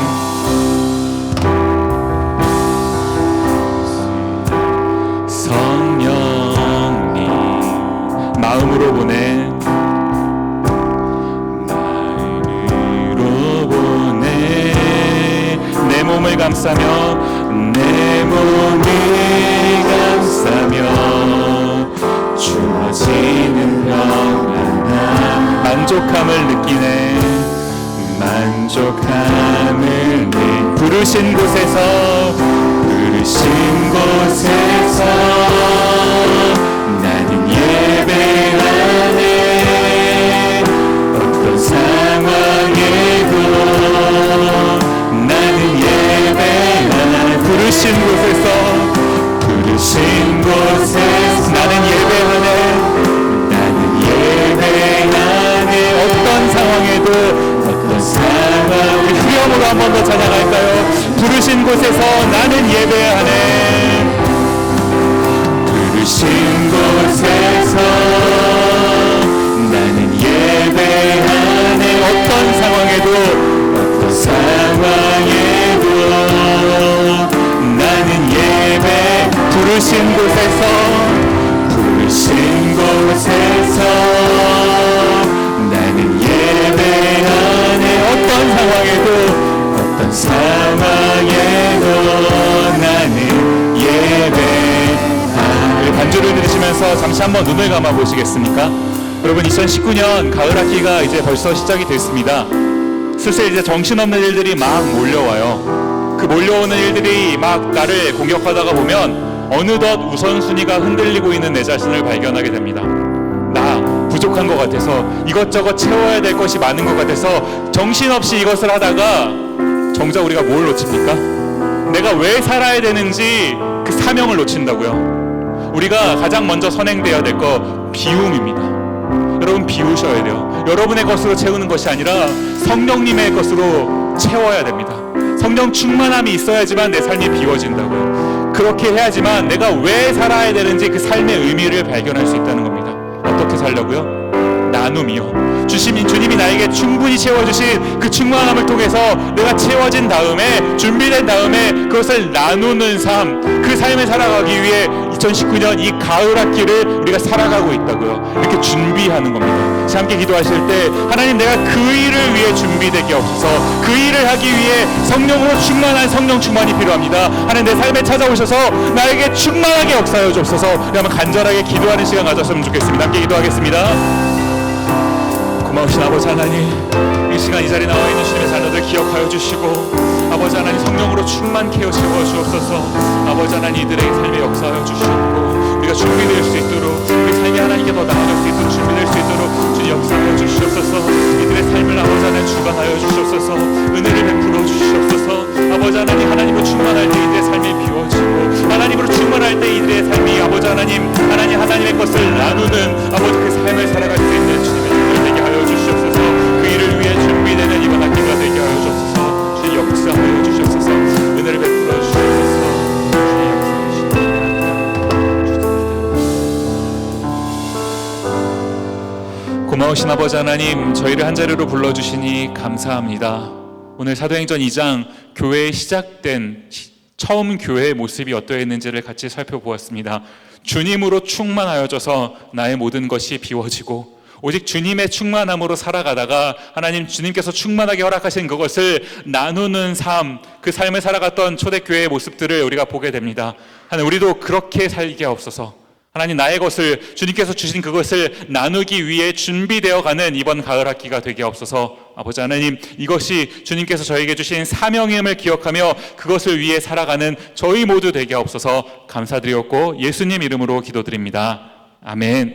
성령님 마음으로 보내, 마음으로 보내, 내 몸을 감싸며, 내 몸을 감싸며 주어지는 평안함, 만족함을 느끼네, 만족함을 내 부르신 곳에서, 부르신 곳에서 나는 예배하네. 어떤 상황에도 나는 예배하네. 부르신 곳에서, 부르신 곳에서 나는 예배하네, 나는 예배하네. 어떤 상황에도, 어떤 상황, 우리 후렴으로 한 번 더 찬양할까요? 부르신 곳에서 나는 예배하네, 부르신 곳에서 나는 예배하네. 어떤 상황에도, 어떤 상황에도 나는 예배, 부르신 곳에서, 부르신 곳에서 나는 예배하네. 어떤 상황에도, 어떤 상황에도 나는 예배하네. 반주를 들으시면서 잠시 한번 눈을 감아 보시겠습니까? 여러분, 2019년 가을 학기가 이제 벌써 시작이 됐습니다. 슬슬 이제 정신없는 일들이 막 몰려와요. 그 몰려오는 일들이 막 나를 공격하다가 보면 어느덧 우선순위가 흔들리고 있는 내 자신을 발견하게 됩니다. 나 부족한 것 같아서, 이것저것 채워야 될 것이 많은 것 같아서 정신없이 이것을 하다가 정작 우리가 뭘 놓칩니까? 내가 왜 살아야 되는지 그 사명을 놓친다고요. 우리가 가장 먼저 선행되어야 될 거 비움입니다. 여러분, 비우셔야 돼요. 여러분의 것으로 채우는 것이 아니라 성령님의 것으로 채워야 됩니다. 성령 충만함이 있어야지만 내 삶이 비워진다고요. 그렇게 해야지만 내가 왜 살아야 되는지 그 삶의 의미를 발견할 수 있다는 겁니다. 어떻게 살려고요? 나눔이요. 주님이 나에게 충분히 채워주신 그 충만함을 통해서 내가 채워진 다음에, 준비된 다음에 그것을 나누는 삶, 그 삶을 살아가기 위해 2019년 이 가을 학기를 우리가 살아가고 있다고요. 이렇게 준비하는 겁니다. 함께 기도하실 때, 하나님, 내가 그 일을 위해 준비되게 없어서, 그 일을 하기 위해 성령으로 충만한 성령 충만이 필요합니다. 하나님, 내 삶에 찾아오셔서 나에게 충만하게 역사하여 주옵소서. 우리 한번 간절하게 기도하는 시간 가졌으면 좋겠습니다. 함께 기도하겠습니다. 고마우신 아버지 하나님, 이 시간 이 자리에 나와 있는 주님의 자녀들 기억하여 주시고, 아버지 하나님 성령으로 충만케 채워 주옵소서. 아버지 하나님, 이들에게 삶의 역사하여 주시고 우리가 준비될 수 있도록, 우리 삶이 하나님께 더 나아갈 수 있도록 준비될 수 있도록 주님 역사하여 주시옵소서. 이들의 삶을 아버지 하나님 주관하여 주시옵소서. 은혜를 베풀어 주시옵소서. 아버지 하나님, 하나님으로 충만할 때 이들의 삶이 비워지고, 하나님으로 충만할 때 이들의 삶이 아버지 하나님의 것을 나누는 아버지 그 삶을 살아갈 수 있는 주님의 자녀들 되게 하여 주시옵소서. 그 일을 위해 준비되는 이번 학기가 되게 하여 주옵소서. 주님 역사하여 주시옵소서. 은혜를 베풀어 주시옵소서. 고마우신 아버지 하나님, 저희를 한자리로 불러주시니 감사합니다. 오늘 사도행전 2장 교회에 시작된 처음 교회의 모습이 어떠했는지를 같이 살펴보았습니다. 주님으로 충만하여져서 나의 모든 것이 비워지고, 오직 주님의 충만함으로 살아가다가 하나님, 주님께서 충만하게 허락하신 그것을 나누는 삶, 그 삶을 살아갔던 초대교회의 모습들을 우리가 보게 됩니다. 하나님, 우리도 그렇게 살게 하옵소서. 하나님, 나의 것을, 주님께서 주신 그것을 나누기 위해 준비되어 가는 이번 가을 학기가 되게 없어서 아버지 하나님, 이것이 주님께서 저에게 주신 사명임을 기억하며 그것을 위해 살아가는 저희 모두 되게 없어서 감사드리었고 예수님 이름으로 기도드립니다. 아멘.